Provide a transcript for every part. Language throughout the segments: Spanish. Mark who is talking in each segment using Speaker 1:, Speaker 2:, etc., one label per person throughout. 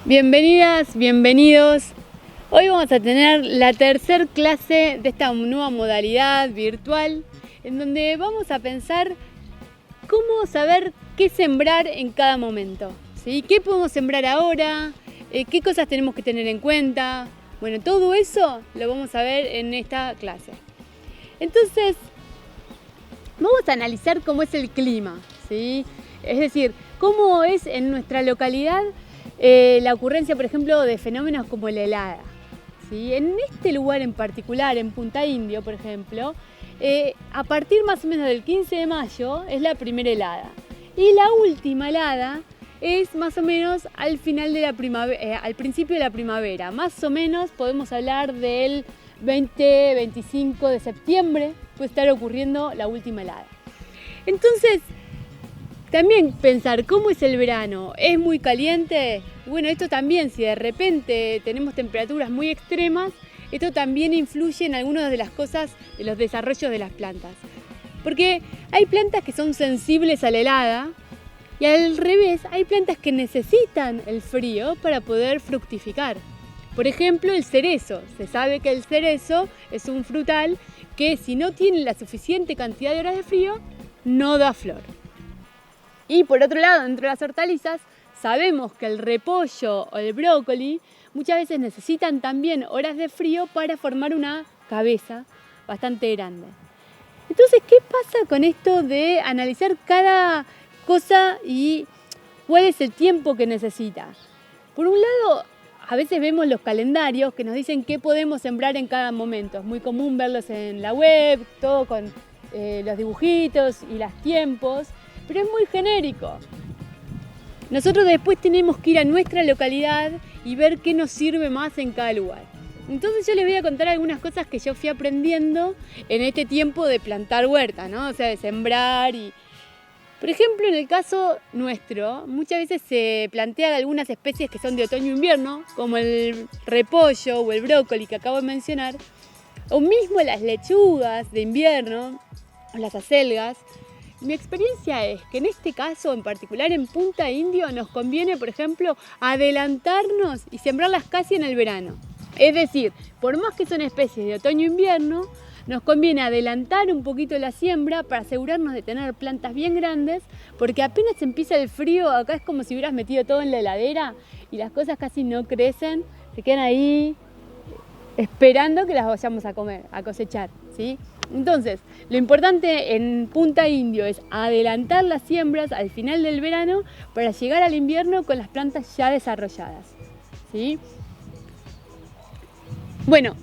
Speaker 1: Bienvenidas, bienvenidos. Hoy vamos a tener la tercera clase de esta nueva modalidad virtual, en donde vamos a pensar cómo saber qué sembrar en cada momento, ¿sí? ¿Qué podemos sembrar ahora? ¿Qué cosas tenemos que tener en cuenta? Bueno, todo eso lo vamos a ver en esta clase. Entonces, vamos a analizar cómo es el clima, ¿sí? Es decir, cómo es en nuestra localidad la ocurrencia, por ejemplo, de fenómenos como la helada, ¿sí? En este lugar en particular, en Punta Indio, por ejemplo, a partir más o menos del 15 de mayo es la primera helada. Y la última helada es más o menos al final de la primavera, al principio de la primavera. Más o menos podemos hablar del 20-25 de septiembre, puede estar ocurriendo la última helada. Entonces, también pensar cómo es el verano, ¿es muy caliente? Bueno, esto también, si de repente tenemos temperaturas muy extremas, esto también influye en algunas de las cosas de los desarrollos de las plantas. Porque hay plantas que son sensibles a la helada y al revés, hay plantas que necesitan el frío para poder fructificar. Por ejemplo, el cerezo. Se sabe que el cerezo es un frutal que si no tiene la suficiente cantidad de horas de frío, no da flor. Y por otro lado, dentro de las hortalizas, sabemos que el repollo o el brócoli muchas veces necesitan también horas de frío para formar una cabeza bastante grande. Entonces, ¿qué pasa con esto de analizar cada cosa y cuál es el tiempo que necesita? Por un lado, a veces vemos los calendarios que nos dicen qué podemos sembrar en cada momento. Es muy común verlos en la web, todo con los dibujitos y los tiempos, pero es muy genérico. Nosotros después tenemos que ir a nuestra localidad y ver qué nos sirve más en cada lugar. Entonces yo les voy a contar algunas cosas que yo fui aprendiendo en este tiempo de plantar huerta, ¿no? O sea, de sembrar y... Por ejemplo, en el caso nuestro, muchas veces se plantean algunas especies que son de otoño-invierno, como el repollo o el brócoli que acabo de mencionar, o mismo las lechugas de invierno, o las acelgas. Mi experiencia es que en este caso, en particular en Punta Indio, nos conviene, por ejemplo, adelantarnos y sembrarlas casi en el verano. Es decir, por más que son especies de otoño-invierno, nos conviene adelantar un poquito la siembra para asegurarnos de tener plantas bien grandes, porque apenas empieza el frío, acá es como si hubieras metido todo en la heladera y las cosas casi no crecen, se quedan ahí esperando que las vayamos a comer, a cosechar, ¿sí? Entonces, lo importante en Punta Indio es adelantar las siembras al final del verano para llegar al invierno con las plantas ya desarrolladas, ¿sí? Bueno,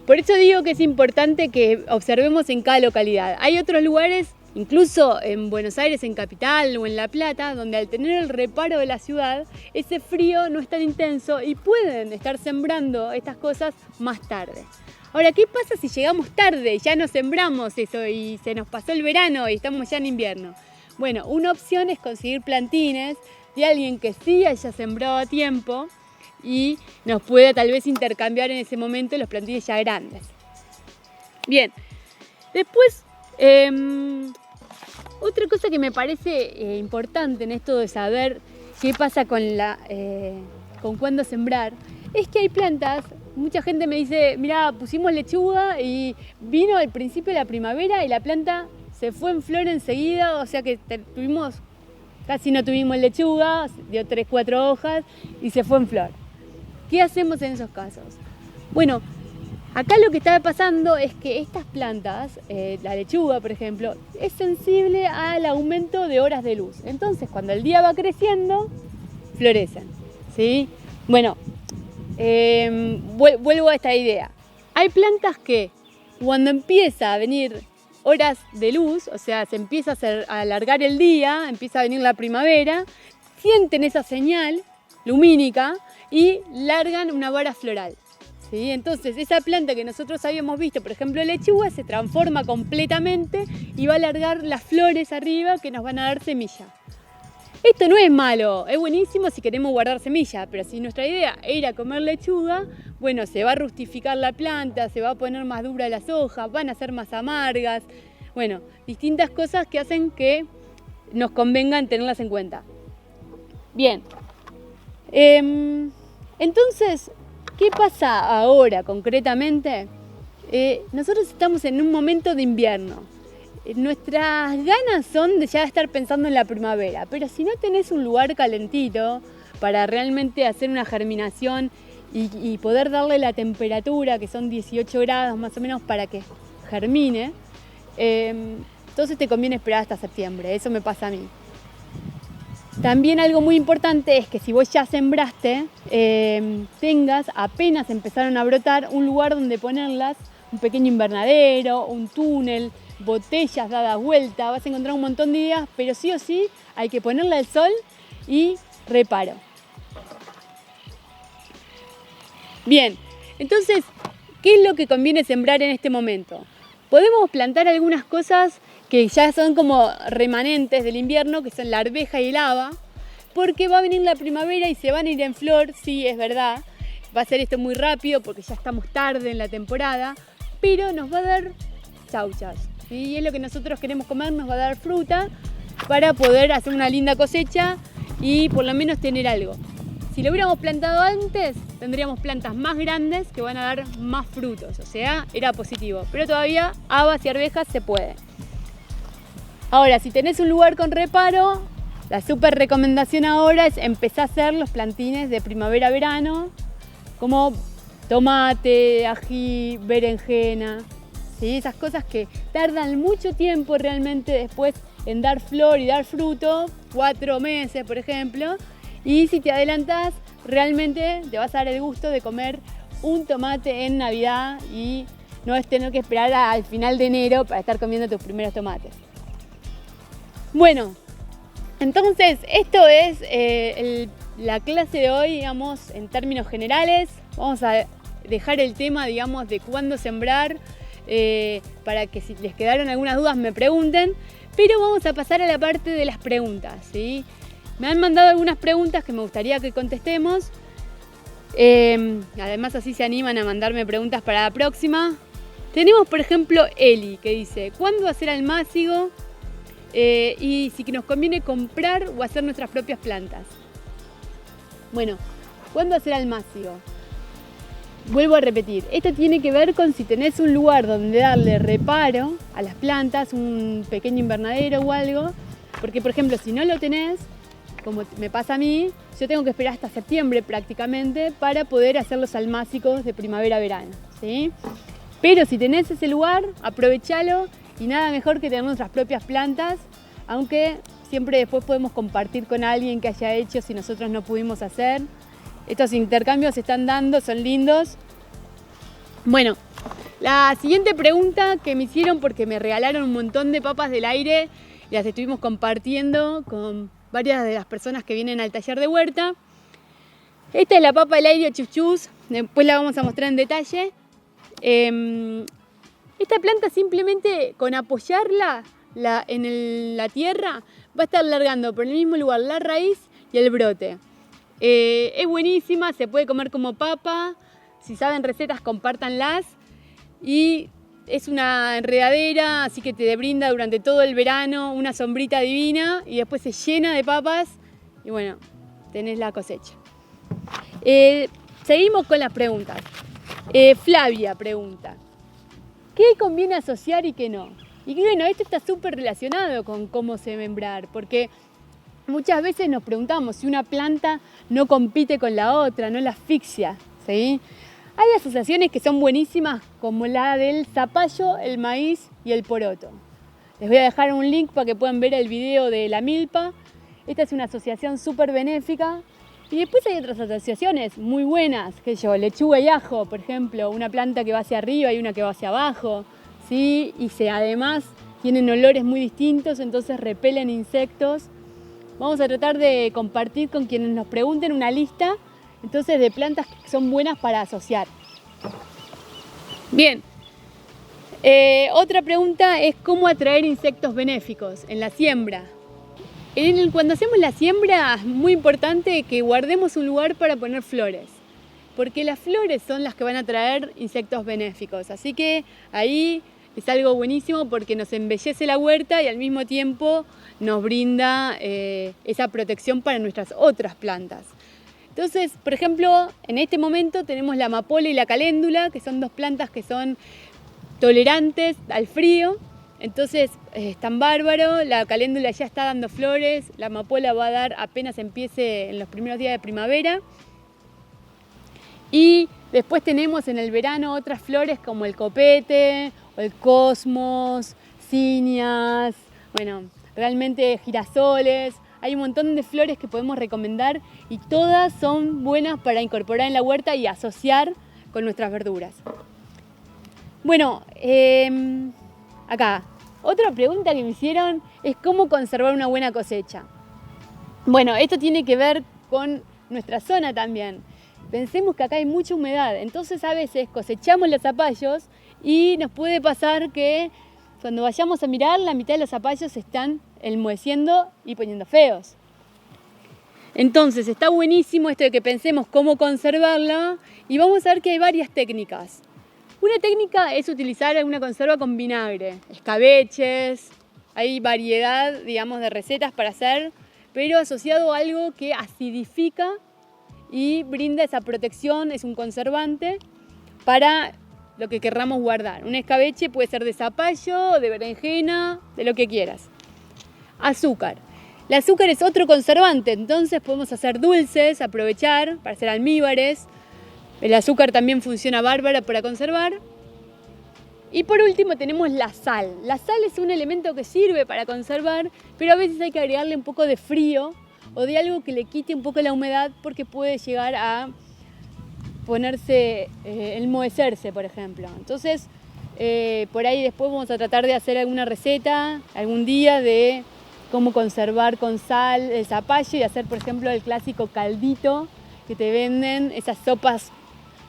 Speaker 1: por eso digo que es importante que observemos en cada localidad. Hay otros lugares, incluso en Buenos Aires, en Capital o en La Plata, donde al tener el reparo de la ciudad, ese frío no es tan intenso y pueden estar sembrando estas cosas más tarde. Ahora, ¿qué pasa si llegamos tarde y ya no sembramos eso y se nos pasó el verano y estamos ya en invierno? Bueno, una opción es conseguir plantines de alguien que sí haya sembrado a tiempo y nos pueda tal vez intercambiar en ese momento los plantines ya grandes. Bien, después, otra cosa que me parece importante en esto de saber qué pasa con cuándo sembrar, es que hay plantas. Mucha gente me dice, mira, pusimos lechuga y vino al principio de la primavera y la planta se fue en flor enseguida, o sea que casi no tuvimos lechuga, dio 3-4 hojas y se fue en flor. ¿Qué hacemos en esos casos? Bueno, acá lo que está pasando es que estas plantas, la lechuga por ejemplo, es sensible al aumento de horas de luz. Entonces cuando el día va creciendo, florecen, ¿sí? Bueno, vuelvo a esta idea. Hay plantas que cuando empieza a venir horas de luz, o sea, se empieza a alargar el día, empieza a venir la primavera, sienten esa señal lumínica y largan una vara floral, ¿sí? Entonces esa planta que nosotros habíamos visto, por ejemplo lechuga, se transforma completamente y va a largar las flores arriba que nos van a dar semilla. Esto no es malo, es buenísimo si queremos guardar semilla, pero si nuestra idea era comer lechuga, bueno, se va a rustificar la planta, se va a poner más dura las hojas, van a ser más amargas, bueno, distintas cosas que hacen que nos convengan tenerlas en cuenta. Bien, Entonces, ¿qué pasa ahora concretamente? Nosotros estamos en un momento de invierno. Nuestras ganas son de ya estar pensando en la primavera, pero si no tenés un lugar calentito para realmente hacer una germinación y poder darle la temperatura, que son 18 grados más o menos, para que germine, entonces te conviene esperar hasta septiembre. Eso me pasa a mí. También algo muy importante es que si vos ya sembraste, tengas, apenas empezaron a brotar, un lugar donde ponerlas, un pequeño invernadero, un túnel, botellas dadas vuelta. Vas a encontrar un montón de ideas, pero sí o sí hay que ponerle al sol y reparo. Bien, entonces, ¿qué es lo que conviene sembrar en este momento? Podemos plantar algunas cosas que ya son como remanentes del invierno, que son la arveja y el haba, porque va a venir la primavera y se van a ir en flor, sí, es verdad. Va a ser esto muy rápido porque ya estamos tarde en la temporada, pero nos va a dar chauchas, ¿sí? Y es lo que nosotros queremos comer, nos va a dar fruta para poder hacer una linda cosecha y por lo menos tener algo. Si lo hubiéramos plantado antes, tendríamos plantas más grandes que van a dar más frutos, o sea, era positivo. Pero todavía habas y arvejas se puede. Ahora, si tenés un lugar con reparo, la súper recomendación ahora es empezar a hacer los plantines de primavera-verano, como tomate, ají, berenjena, ¿sí? Esas cosas que tardan mucho tiempo realmente después en dar flor y dar fruto, 4 meses por ejemplo, y si te adelantas realmente te vas a dar el gusto de comer un tomate en Navidad y no es tener que esperar al final de enero para estar comiendo tus primeros tomates. Bueno, entonces esto es la clase de hoy, digamos, en términos generales. Vamos a dejar el tema, digamos, de cuándo sembrar, para que si les quedaron algunas dudas me pregunten, pero vamos a pasar a la parte de las preguntas, ¿sí? Me han mandado algunas preguntas que me gustaría que contestemos, además así se animan a mandarme preguntas para la próxima. Tenemos por ejemplo Eli que dice, ¿cuándo hacer almácigo? Y si nos conviene comprar o hacer nuestras propias plantas. Bueno, ¿cuándo hacer almácigo? Vuelvo a repetir, esto tiene que ver con si tenés un lugar donde darle reparo a las plantas, un pequeño invernadero o algo, porque por ejemplo si no lo tenés, como me pasa a mí, yo tengo que esperar hasta septiembre prácticamente para poder hacer los almácigos de primavera-verano, ¿sí? Pero si tenés ese lugar, aprovechalo y nada mejor que tener nuestras propias plantas, aunque siempre después podemos compartir con alguien que haya hecho si nosotros no pudimos hacer. Estos intercambios se están dando, son lindos. Bueno, la siguiente pregunta que me hicieron porque me regalaron un montón de papas del aire y las estuvimos compartiendo con varias de las personas que vienen al taller de huerta. Esta es la papa del aire chuchus, después la vamos a mostrar en detalle. Esta planta simplemente con apoyarla en la tierra va a estar largando por el mismo lugar la raíz y el brote. Es buenísima, se puede comer como papa, si saben recetas compártanlas y es una enredadera, así que te brinda durante todo el verano una sombrita divina y después se llena de papas y bueno, tenés la cosecha. Seguimos con las preguntas. Flavia pregunta, ¿qué conviene asociar y qué no? Y bueno, esto está súper relacionado con cómo sembrar, porque muchas veces nos preguntamos si una planta no compite con la otra, no la asfixia, ¿sí? Hay asociaciones que son buenísimas, como la del zapallo, el maíz y el poroto. Les voy a dejar un link para que puedan ver el video de la milpa. Esta es una asociación súper benéfica. Y después hay otras asociaciones muy buenas, que yo, lechuga y ajo, por ejemplo, una planta que va hacia arriba y una que va hacia abajo, ¿sí? Y además tienen olores muy distintos, entonces repelen insectos. Vamos a tratar de compartir con quienes nos pregunten una lista, entonces, de plantas que son buenas para asociar. Bien, otra pregunta es cómo atraer insectos benéficos en la siembra. Cuando hacemos la siembra es muy importante que guardemos un lugar para poner flores, porque las flores son las que van a traer insectos benéficos. Así que ahí es algo buenísimo porque nos embellece la huerta y al mismo tiempo nos brinda esa protección para nuestras otras plantas. Entonces, por ejemplo, en este momento tenemos la amapola y la caléndula, que son dos plantas que son tolerantes al frío. Entonces están bárbaro, la caléndula ya está dando flores, la amapola va a dar apenas empiece en los primeros días de primavera. Y después tenemos en el verano otras flores como el copete, o el cosmos, cinias, bueno, realmente girasoles. Hay un montón de flores que podemos recomendar y todas son buenas para incorporar en la huerta y asociar con nuestras verduras. Bueno, acá, otra pregunta que me hicieron es cómo conservar una buena cosecha. Bueno, esto tiene que ver con nuestra zona también. Pensemos que acá hay mucha humedad, entonces a veces cosechamos los zapallos y nos puede pasar que cuando vayamos a mirar, la mitad de los zapallos se están enmoheciendo y poniendo feos. Entonces está buenísimo esto de que pensemos cómo conservarla y vamos a ver que hay varias técnicas. Una técnica es utilizar una conserva con vinagre, escabeches, hay variedad, digamos, de recetas para hacer, pero asociado a algo que acidifica y brinda esa protección, es un conservante para lo que querramos guardar. Un escabeche puede ser de zapallo, de berenjena, de lo que quieras. Azúcar. El azúcar es otro conservante, entonces podemos hacer dulces, aprovechar para hacer almíbares. El azúcar también funciona bárbaro para conservar. Y por último tenemos la sal. La sal es un elemento que sirve para conservar, pero a veces hay que agregarle un poco de frío o de algo que le quite un poco la humedad porque puede llegar a ponerse, enmohecerse, por ejemplo. Entonces, por ahí después vamos a tratar de hacer alguna receta algún día de cómo conservar con sal el zapallo y hacer, por ejemplo, el clásico caldito que te venden, esas sopas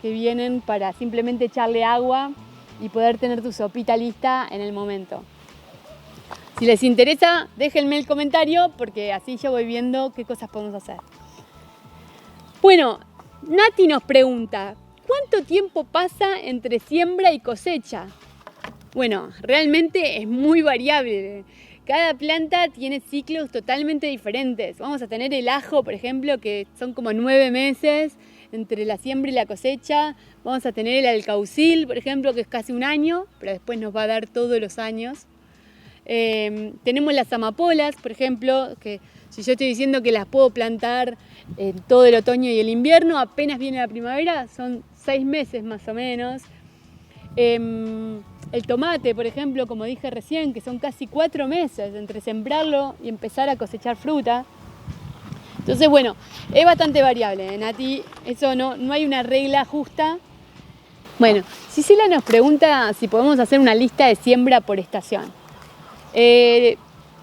Speaker 1: que vienen para simplemente echarle agua y poder tener tu sopita lista en el momento. Si les interesa, déjenme el comentario porque así yo voy viendo qué cosas podemos hacer. Bueno, Nati nos pregunta, ¿cuánto tiempo pasa entre siembra y cosecha? Bueno, realmente es muy variable. Cada planta tiene ciclos totalmente diferentes. Vamos a tener el ajo, por ejemplo, que son como 9 meses entre la siembra y la cosecha. Vamos a tener el alcaucil, por ejemplo, que es casi un año, pero después nos va a dar todos los años. Tenemos las amapolas, por ejemplo, que si yo estoy diciendo que las puedo plantar en todo el otoño y el invierno, apenas viene la primavera, son 6 meses más o menos. El tomate, por ejemplo, como dije recién, que son casi 4 meses entre sembrarlo y empezar a cosechar fruta. Entonces, bueno, es bastante variable, Nati, eso no hay una regla justa. Bueno, Gisela nos pregunta si podemos hacer una lista de siembra por estación.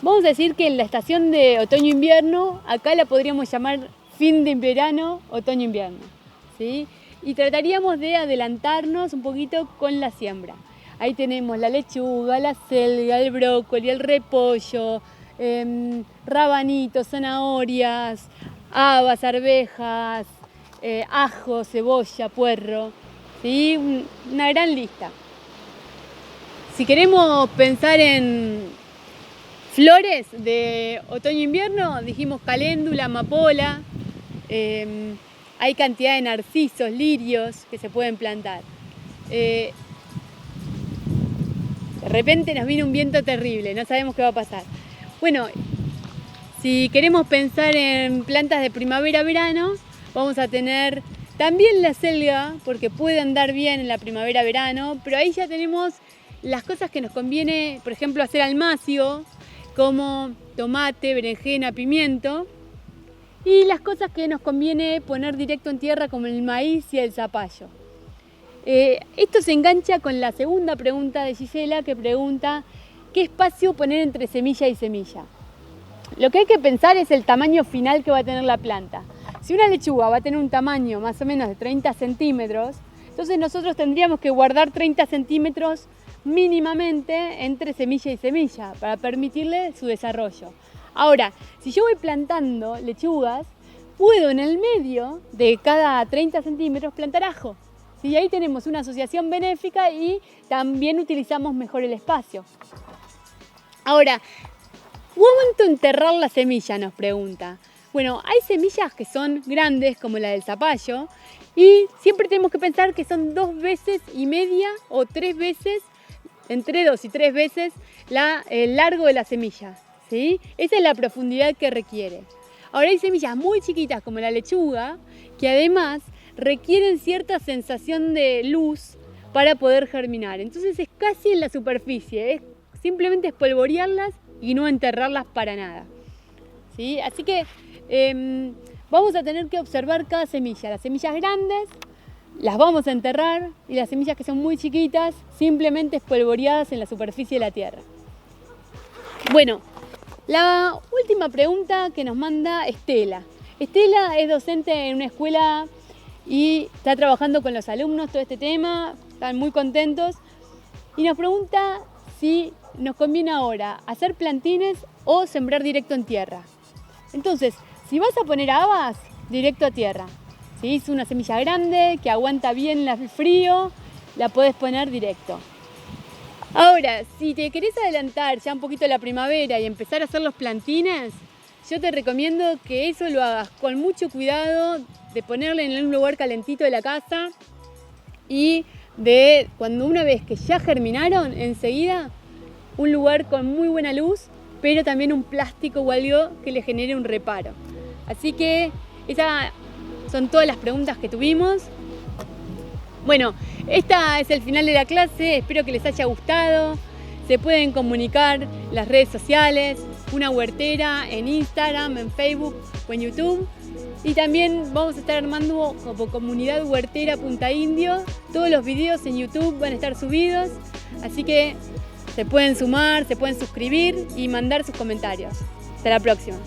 Speaker 1: Vamos a decir que en la estación de otoño-invierno, acá la podríamos llamar fin de verano, otoño-invierno, ¿sí? Y trataríamos de adelantarnos un poquito con la siembra. Ahí tenemos la lechuga, la selga, el brócoli, el repollo, rabanitos, zanahorias, habas, arvejas, ajo, cebolla, puerro, ¿sí? Una gran lista. Si queremos pensar en flores de otoño-invierno, dijimos caléndula, amapola, hay cantidad de narcisos, lirios que se pueden plantar. De repente nos viene un viento terrible, no sabemos qué va a pasar. Bueno, si queremos pensar en plantas de primavera-verano, vamos a tener también la selga, porque puede andar bien en la primavera-verano, pero ahí ya tenemos las cosas que nos conviene, por ejemplo, hacer al macio, como tomate, berenjena, pimiento, y las cosas que nos conviene poner directo en tierra, como el maíz y el zapallo. Esto se engancha con la segunda pregunta de Gisela, que pregunta ¿qué espacio poner entre semilla y semilla? Lo que hay que pensar es el tamaño final que va a tener la planta. Si una lechuga va a tener un tamaño más o menos de 30 centímetros, entonces nosotros tendríamos que guardar 30 centímetros mínimamente entre semilla y semilla para permitirle su desarrollo. Ahora, si yo voy plantando lechugas, puedo en el medio de cada 30 centímetros plantar ajo. ¿Sí? Ahí tenemos una asociación benéfica y también utilizamos mejor el espacio. Ahora, ¿cuánto enterrar la semilla? Nos pregunta. Bueno, hay semillas que son grandes, como la del zapallo, y siempre tenemos que pensar que son 2,5 veces o 3 veces, entre 2 y 3 veces, el largo de la semilla, ¿sí? Esa es la profundidad que requiere. Ahora hay semillas muy chiquitas, como la lechuga, que además requieren cierta sensación de luz para poder germinar. Entonces es casi en la superficie, es simplemente espolvorearlas y no enterrarlas para nada, ¿sí? Así que vamos a tener que observar cada semilla. Las semillas grandes las vamos a enterrar y las semillas que son muy chiquitas simplemente espolvoreadas en la superficie de la tierra. Bueno, la última pregunta que nos manda Estela. Estela es docente en una escuela y está trabajando con los alumnos todo este tema, están muy contentos y nos pregunta si nos conviene ahora hacer plantines o sembrar directo en tierra. Entonces, si vas a poner habas, directo a tierra. Si es una semilla grande que aguanta bien el frío, la podés poner directo. Ahora, si te querés adelantar ya un poquito la primavera y empezar a hacer los plantines, yo te recomiendo que eso lo hagas con mucho cuidado, de ponerle en un lugar calentito de la casa y de cuando una vez que ya germinaron, enseguida un lugar con muy buena luz, pero también un plástico o algo que le genere un reparo. Así que esas son todas las preguntas que tuvimos. Bueno, este es el final de la clase, espero que les haya gustado. Se pueden comunicar en las redes sociales, Una Huertera en Instagram, en Facebook o en YouTube. Y también vamos a estar armando como comunidad huertera Punta Indio. Todos los videos en YouTube van a estar subidos, así que se pueden sumar, se pueden suscribir y mandar sus comentarios. Hasta la próxima.